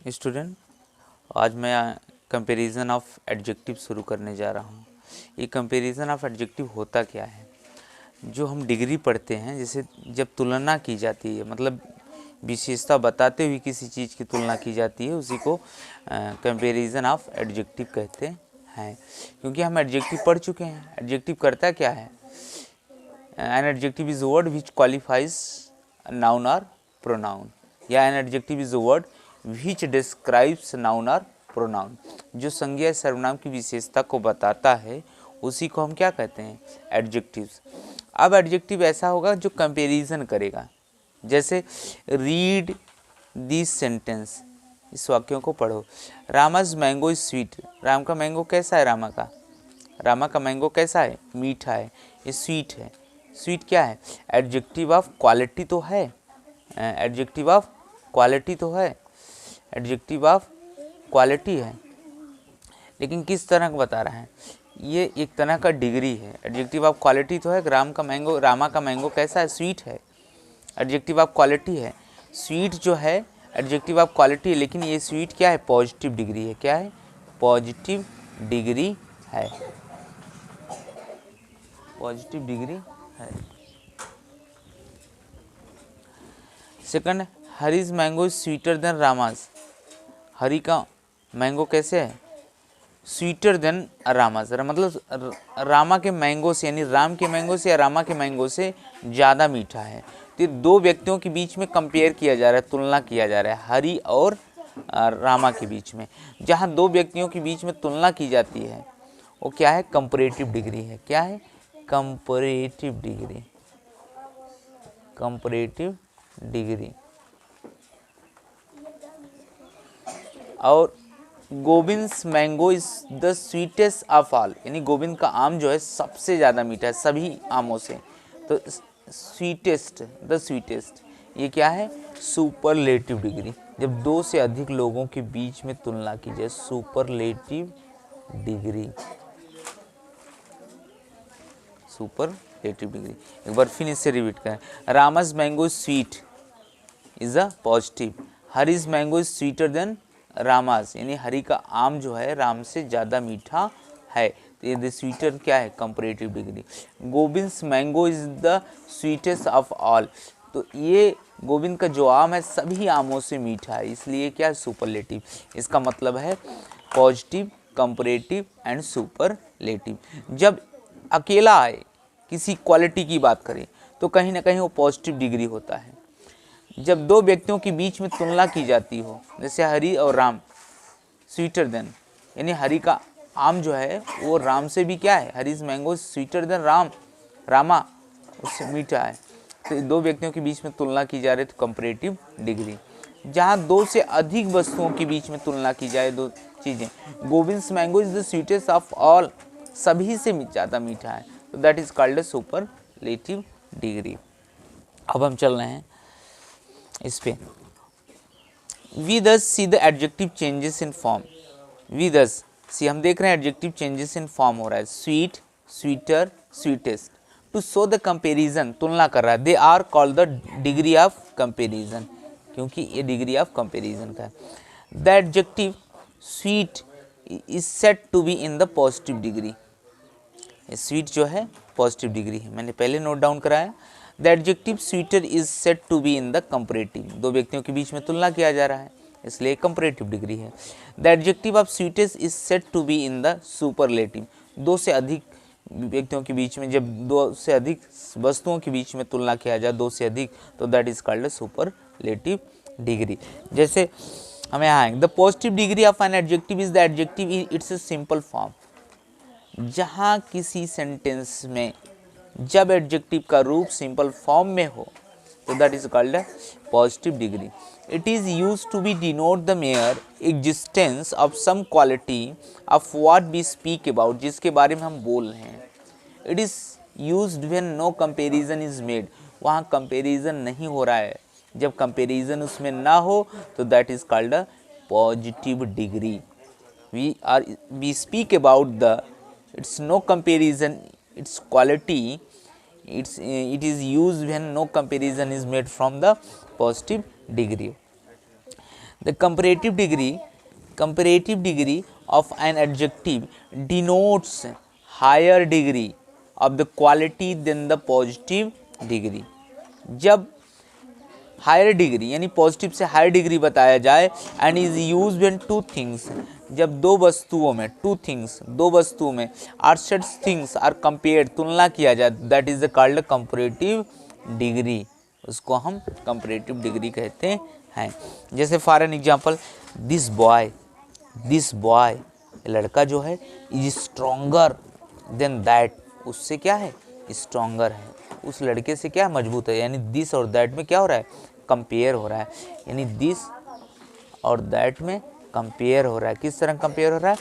Student, आज मैं comparison of adjective शुरू करने जा रहा हूँ। ये कंपैरिजन ऑफ एडजेक्टिव होता क्या है? जो हम डिग्री पढ़ते हैं, जैसे जब तुलना की जाती है, मतलब विशेषता बताते हुए किसी चीज़ की तुलना की जाती है, उसी को कंपैरिजन ऑफ एडजेक्टिव कहते हैं। क्योंकि हम एडजेक्टिव पढ़ चुके हैं। एडजेक्टिव करता क्या है? An adjective is word which qualifies noun और प्रोनाउन, या an adjective is word which describes noun और प्रोनाउन। जो संज्ञा सर्वनाम की विशेषता को बताता है उसी को हम क्या कहते हैं? एडजेक्टिव्स। अब एडजेक्टिव ऐसा होगा जो कंपैरिजन करेगा। जैसे रीड दिस सेंटेंस, इस वाक्यों को पढ़ो। Rama's mango is sweet. Ram का मैंगो कैसा है? रामा का मैंगो कैसा है? मीठा है। ये स्वीट है। स्वीट क्या है? एडजेक्टिव ऑफ क्वालिटी तो है। एडजेक्टिव ऑफ क्वालिटी तो है। एडजेक्टिव ऑफ क्वालिटी है, लेकिन किस तरह का बता रहा है? ये एक तरह का डिग्री है। एडजेक्टिव ऑफ क्वालिटी तो है। रामा का मैंगो कैसा है? स्वीट है। एडजेक्टिव ऑफ क्वालिटी है। स्वीट जो है एडजेक्टिव ऑफ क्वालिटी है, लेकिन ये स्वीट क्या है? पॉजिटिव डिग्री है। क्या है? पॉजिटिव डिग्री है। पॉजिटिव डिग्री है। Second, Hari's mango is sweeter than Rama's. Hari का मैंगो कैसे है? Sweeter than Rama's. मतलब रामा के मैंगो से, यानी राम के मैंगो से या रामा के मैंगो से ज़्यादा मीठा है। तो दो व्यक्तियों के बीच में कंपेयर किया जा रहा है, तुलना किया जा रहा है, हरी और रामा के बीच में। जहाँ दो व्यक्तियों के बीच में तुलना की जाती है वो क्या है? कंपैरेटिव डिग्री है। क्या है? Comparative degree. Comparative degree. और Govind's mango is the sweetest of all, यानी गोविंद का आम जो है सबसे ज़्यादा मीठा है सभी आमों से। तो स्वीटेस्ट, द स्वीटेस्ट, ये क्या है? Superlative degree. जब दो से अधिक लोगों के बीच में तुलना की जाए, सुपरलेटिव डिग्री। Superlative degree. एक बार फिर इससे रिपीट करें। Rama's mango sweet is a positive. Hari's mango is sweeter than Rama's, यानी हरी का आम जो है राम से ज़्यादा मीठा है। तो ये स्वीटर क्या है? Comparative degree. Govind's mango is the sweetest of all, तो ये गोविंद का जो आम है सभी आमों से मीठा है, इसलिए क्या है? सुपरलेटिव। इसका मतलब है पॉजिटिव, कंपैरेटिव एंड सुपरलेटिव। जब अकेला आए, किसी क्वालिटी की बात करें, तो कहीं ना कहीं वो पॉजिटिव डिग्री होता है। जब दो व्यक्तियों के बीच में तुलना की जाती हो, जैसे हरी और राम, स्वीटर देन, यानी हरी का आम जो है वो राम से भी क्या है? Hari's mango sweeter than Rama उससे मीठा है। तो दो व्यक्तियों के बीच में तुलना की जा रही है, तो कंपैरेटिव डिग्री। जहाँ दो से अधिक वस्तुओं के बीच में तुलना की जाए, दो चीज़ें, Govind's mango is the sweetest of all, सभी से ज़्यादा मीठा है, तो that is called a superlative degree. अब हम चल रहे हैं इस पे। We thus see the adjective changes in form. We thus see, हम देख रहे हैं एडजेक्टिव चेंजेस इन फॉर्म हो रहा है। Sweet, sweeter, sweetest. To show the comparison, तुलना कर रहा है। They are called the degree of comparison, क्योंकि ये डिग्री ऑफ कंपेरिजन का है। The adjective sweet is set to be in the positive degree. Sweet जो है पॉजिटिव डिग्री है, मैंने पहले नोट डाउन कराया। The adjective sweeter is set to be in the comparative, दो व्यक्तियों के बीच में तुलना किया जा रहा है, इसलिए कंपैरेटिव डिग्री है। The adjective of sweetest is set to be in the superlative, दो से अधिक व्यक्तियों के बीच में, जब दो से अधिक वस्तुओं के बीच में तुलना किया जाए, दो से अधिक, तो that is called superlative degree. जैसे हमें यहाँ the positive degree of an adjective is the adjective it's a simple form. जहाँ किसी सेंटेंस में जब एडजेक्टिव का रूप सिंपल फॉर्म में हो, तो that is called positive degree. It is use to be denote the mere existence of some quality of what we speak about, जिसके बारे में हम बोल रहे हैं। It is used when no comparison is made, वहाँ कंपैरिजन नहीं हो रहा है, जब कंपैरिजन उसमें ना हो, तो that is called positive degree. We speak about the, it's no comparison, its quality, it is used when no comparison is made from the positive degree. The comparative degree of an adjective denotes higher degree of the quality than the positive degree। जब higher degree यानी positive से higher degree बताया जाए, and is use when two things, जब दो वस्तुओं में, two things दो वस्तुओं में, are such things are compare तुलना किया जाए, that is called comparative degree, उसको हम कंपैरेटिव डिग्री कहते हैं। जैसे for an example, this boy लड़का जो है, इज स्ट्रॉन्गर देन दैट, उससे क्या है, स्ट्रॉन्गर है, उस लड़के से क्या मजबूत है, यानी दिस और दैट में क्या हो रहा है, कंपेयर हो रहा है, यानी दिस और दैट में कंपेयर हो रहा है। किस तरह कंपेयर हो रहा है,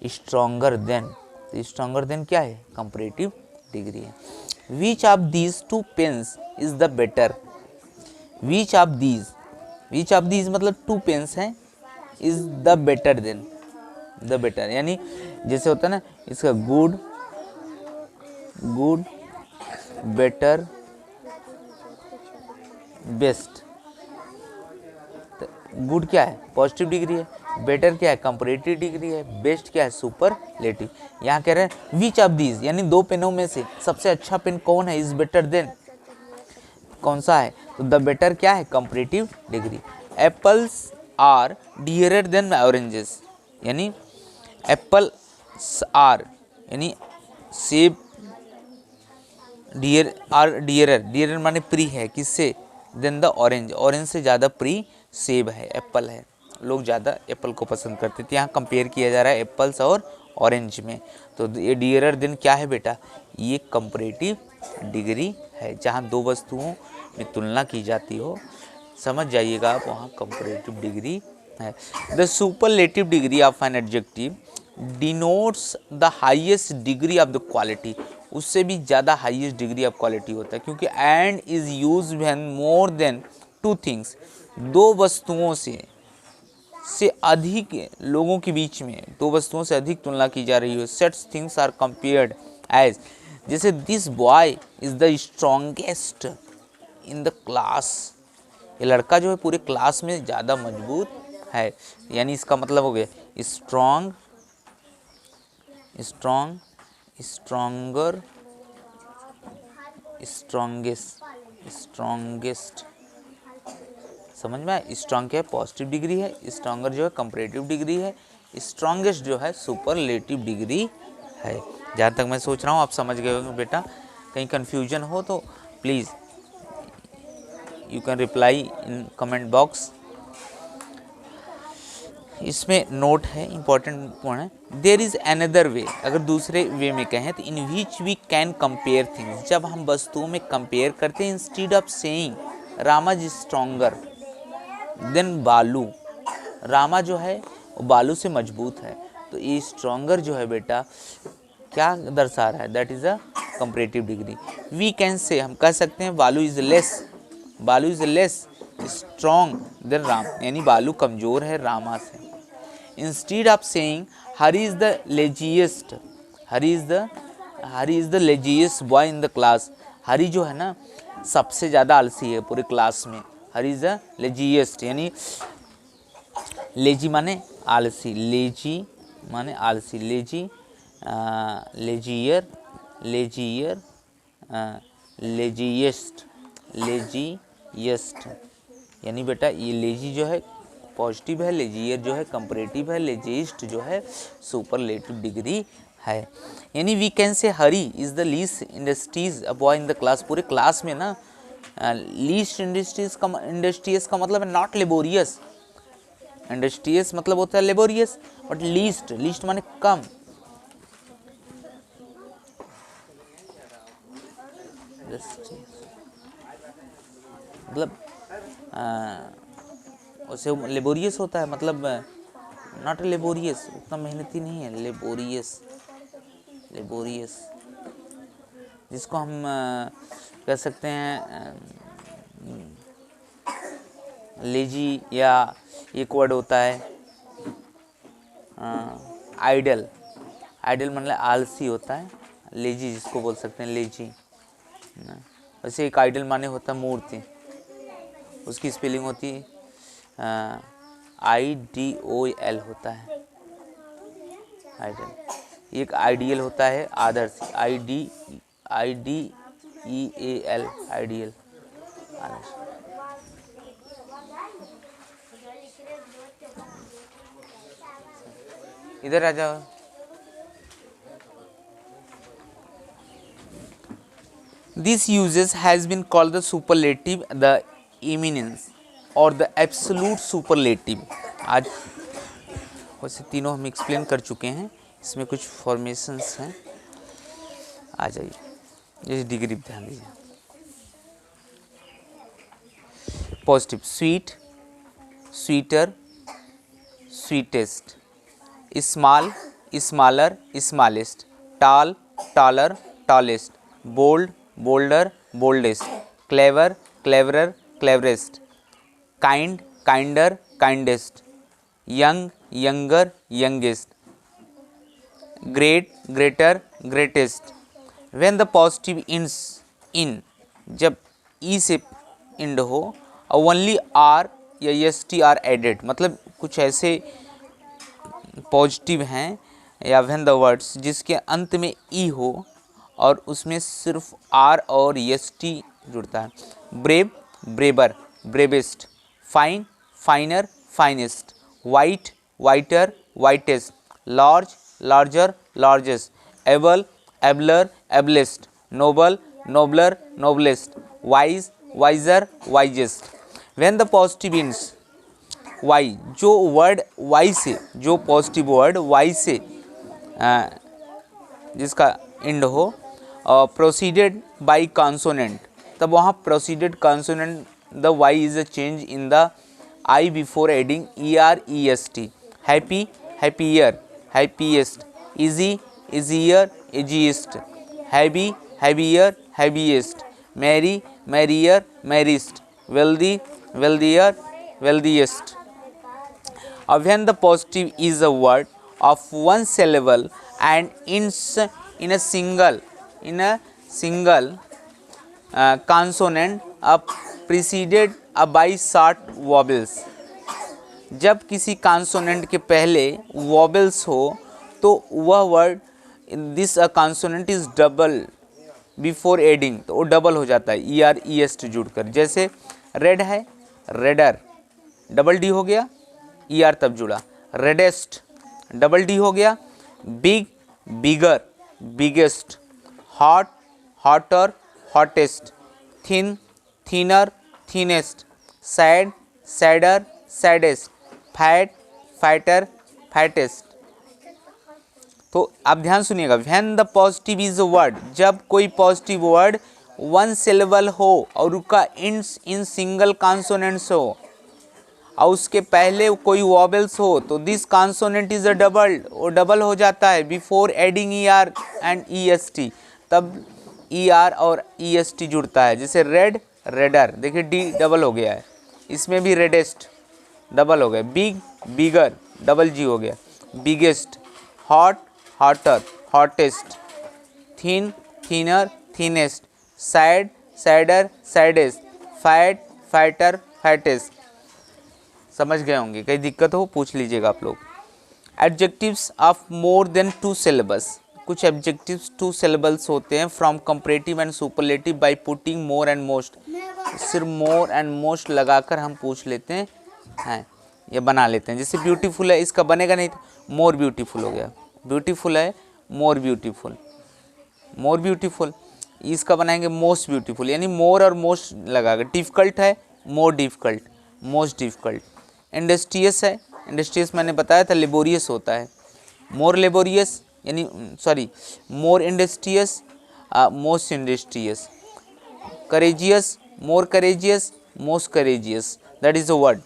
स्ट्रॉन्गर देन, तो स्ट्रॉन्गर देन क्या है, कंपैरेटिव डिग्री है। Which of these two pens is the better, which of these मतलब टू पेन्स हैं, is the better than, the better यानी जैसे होता है ना, इसका गुड, बेटर, बेस्ट। गुड क्या है, पॉजिटिव डिग्री है, बेटर क्या है, कंपैरेटिव डिग्री है, बेस्ट क्या है, सुपरलेटिव। यहाँ कह रहे हैं विच ऑफ दीज, यानी दो पेनों में से सबसे अच्छा पेन कौन है, इज बेटर देन, कौन सा है, तो द बेटर क्या है, comparative degree. Apples are dearer than oranges, यानी एप्पल्स आर यानी सेब, डियरर माने प्री है, किससे, देन द ऑरेंज, ऑरेंज से ज़्यादा प्री सेब है, एप्पल है, लोग ज़्यादा एप्पल को पसंद करते थे। यहाँ कंपेयर किया जा रहा है एप्पल्स और ऑरेंज में, तो ये डियरर देन क्या है बेटा, ये कंपैरेटिव डिग्री है, जहाँ दो वस्तुओं में तुलना की जाती हो, समझ जाइएगा आप, वहाँ कंपैरेटिव डिग्री है। The superlative degree of an adjective denotes the highest degree of the quality, उससे भी ज़्यादा हाईएस्ट डिग्री ऑफ क्वालिटी होता है, क्योंकि and is use when more than to things, दो वस्तुओं से अधिक लोगों के बीच में, दो वस्तुओं से अधिक तुलना की जा रही हो, such things are compared as, जैसे this boy is the strongest in the class, ये लड़का जो है पूरे क्लास में ज़्यादा मजबूत है, यानी इसका मतलब हो गया स्ट्रॉन्ग, स्ट्रॉन्गर, स्ट्रॉन्गेस्ट, समझ में आया। स्ट्रॉन्ग क्या है, पॉजिटिव डिग्री है, स्ट्रॉन्गर जो है कंपैरेटिव डिग्री है, स्ट्रॉन्गेस्ट जो है सुपरलेटिव डिग्री है। जहाँ तक मैं सोच रहा हूँ आप समझ गए होंगे बेटा, कहीं कन्फ्यूजन हो तो please you can reply in comment box. इसमें नोट है, इंपॉर्टेंट पॉइंट है, देयर इज़ अनदर वे, अगर दूसरे वे में कहें तो, in which we can compare things, जब हम वस्तुओं में कंपेयर करते हैं, instead of saying Rama is stronger than Balu, Rama जो है वो बालू से मजबूत है, तो ये स्ट्रॉन्गर जो है बेटा क्या दर्शा रहा है, that is a comparative degree. We can say, हम कह सकते हैं Balu is less strong than Ram, यानी बालू कमज़ोर है रामा से। Instead of saying Hari is the laziest, Hari is the laziest boy in the class, Hari जो है ना सबसे ज़्यादा आलसी है पूरे क्लास में, हरी इज़ द लेजिएस्ट, यानी लेजी माने आलसी, लेजी माने आलसी, लेजीएस्ट, यानी बेटा ये लेजी जो है पॉजिटिव है, लेजियर जो है कंपैरेटिव है, लेजिएस्ट जो है सुपरलेटिव डिग्री है। यानी we can say Hari is the least industrious a boy in the class, पूरे क्लास में ना लीस्ट इंडस्ट्रियस का मतलब है नॉट लेबोरियस, इंडस्ट्रियस मतलब होता है लेबोरियस, बट लीस्ट माने कम, मतलब उसे लेबोरियस होता है, मतलब नॉट लेबोरियस, उतना मेहनती नहीं है, लेबोरियस जिसको हम कह सकते हैं लेजी, या एक वर्ड होता है आइडल मतलब आलसी होता है, लेजी जिसको बोल सकते हैं लेजी। वैसे एक आइडल माने होता है मूर्ति, उसकी स्पेलिंग होती है IDOL होता है, आइडियल। एक आइडियल होता है आदर्श, IDEAL, आइडियल। इधर आ जाओ। This uses has been called the superlative, the eminence और the absolute superlative। आज वैसे तीनों हम एक्सप्लेन कर चुके हैं, इसमें कुछ फॉर्मेशंस हैं। आ जाइए, जैसे डिग्री ध्यान दीजिए। Positive, sweet, sweeter, sweetest, small, smaller, smallest, tall, taller, tallest, bold, bolder, boldest, clever, cleverer, cleverest, kind, kinder, kindest, young, younger, youngest, great, greater, greatest. When the positive ends in, जब E से end हो और only R या S T are added, मतलब कुछ ऐसे positive हैं या व्हेन द वर्ड्स जिसके अंत में ई हो और उसमें सिर्फ आर और एस टी जुड़ता है। Brave, braver, bravest, fine, finer, finest, white, whiter, whitest, large, larger, largest, able, abler, ablest, noble, nobler, noblest, wise, wiser, wisest. When the positive ends Y, जो वर्ड वाई से, जो positive word Y से जिसका end हो, proceeded by consonant, तब वहाँ preceded consonant the y is a change in the i before adding ER, EST। Happy, happier, happiest, easy, easier, easiest, heavy, heavier, heaviest, merry, merrier, merriest, wealthy, wealthier, wealthiest। When the positive is a word of one syllable and ends in a single consonant preceded by short vowels। जब किसी consonant के पहले वॉबल्स हो तो वह word this a consonant is double before adding, तो वो double हो जाता है ER, EST जुड़कर। जैसे रेड है, रेडर, डबल डी हो गया, ER तब जुड़ा। रेडेस्ट, डबल डी हो गया। Big, bigger, biggest, hot, hotter, hottest, thin, thinner, thinnest, sad, sadder, saddest, fat, fatter, fattest. तो आप ध्यान सुनिएगा, when the positive is a word, जब कोई पॉजिटिव वर्ड वन सिलेबल हो और उसका इंड्स इन सिंगल कॉन्सोनेंट्स हो और उसके पहले कोई वॉबल्स हो तो this consonant is a double, वो डबल हो जाता है before adding ER and EST, तब ER और EST जुड़ता है। जैसे रेड, रेडर, देखिए डी डबल हो गया है, इसमें भी रेडेस्ट डबल हो गया। बिग, बिगर, डबल जी हो गया। Biggest, hot, hotter, hottest, thin, thinner, thinnest, sad, sadder, saddest, fat, fatter, fattest. समझ गए होंगे, कहीं दिक्कत हो पूछ लीजिएगा आप लोग। Adjectives of more than 2 syllables, कुछ एडजेक्टिव्स 2 syllables होते हैं। From comparative and superlative by putting more and most, सिर्फ मोर एंड मोस्ट लगाकर हम पूछ लेते हैं, ये बना लेते हैं। जैसे ब्यूटीफुल है, इसका बनेगा नहीं तो मोर ब्यूटीफुल हो गया। ब्यूटीफुल है, मोर ब्यूटीफुल, मोर ब्यूटीफुल। इसका बनाएंगे मोस्ट ब्यूटीफुल, यानी मोर और मोस्ट लगाकर। डिफ़िकल्ट है, more difficult, most difficult. Industrious है, इंडस्ट्रियस मैंने बताया था लेबोरियस होता है। मोर लेबोरियस यानी sorry more industrious, most industrious. Courageous, more courageous, most courageous, that is a word.